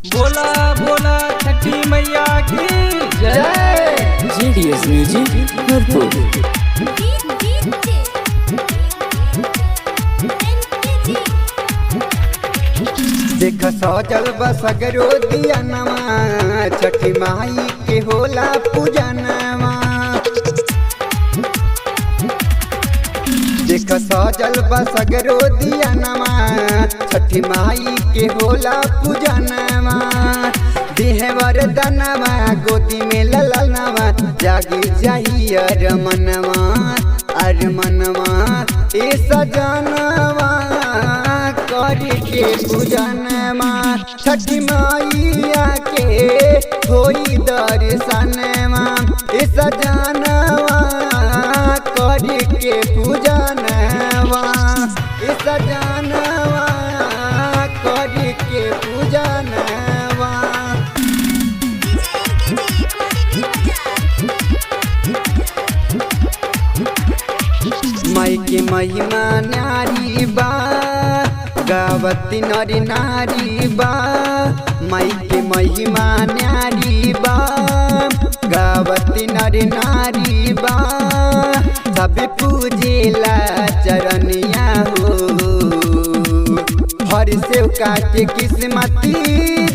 बोला बोला छठी मैया की जय। जीडीएस म्यूजिक भरपूर। देख सजल बसगरो दिया नवा छठी माई के होला पूजनवा। देख सजल बसगरो दिया नवा छठी माई के होला पूजनवा। देह वरदनवा गोदी में ललनवा जागी जाही अरमनवा अरमनवा ए सजनवा के पूजनमा छठी मैया के होई दर्शनमा ए सजनवा करी के पूजनवा ए सजनवा करी के पूजनवा। माई के महिमा न्यारी बा गावती नरी नारी बा। माई के महिमा न्यारी बा गावती नरी नारी बा। सब पूजेला चरनिया हो हर से काटे किस्मती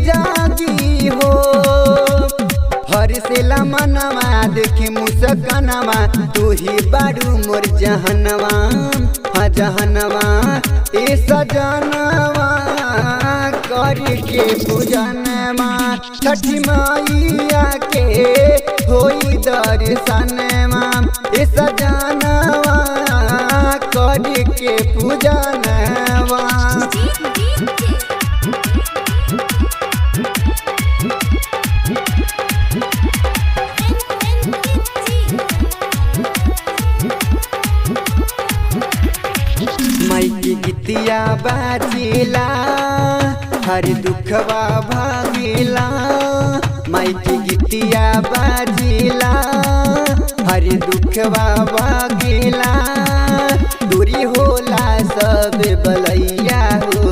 जागी हो। हर से मनवा देखी मुस्कनवा तू ही बारू मोर जहनवा हाँ जहनवा ए सजनवा करी के पूजनवा छठी मैया के होई दर्शनवा ए सजनवा करी के पूजनवा। माई की गीतिया बाजिला हर दुखवा भागिला। माई की गीतिया बाजिला हर दुखवा भागिला। दूरी होला सब बलैया हो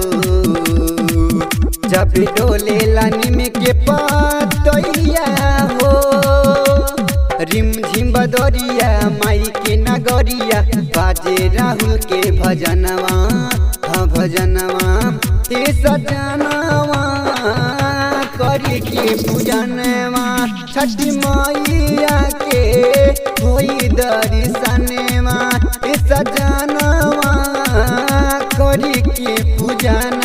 जब डोले निम के पतैया हो। रिम झिम बदरिया माई के नगरिया बाजे राहुल के भजनवा हाँ भजनवा ते सजनवा करी के पूजनवा छठी मैया के होई दर्शनवा ए सजनवा करी के पूजन।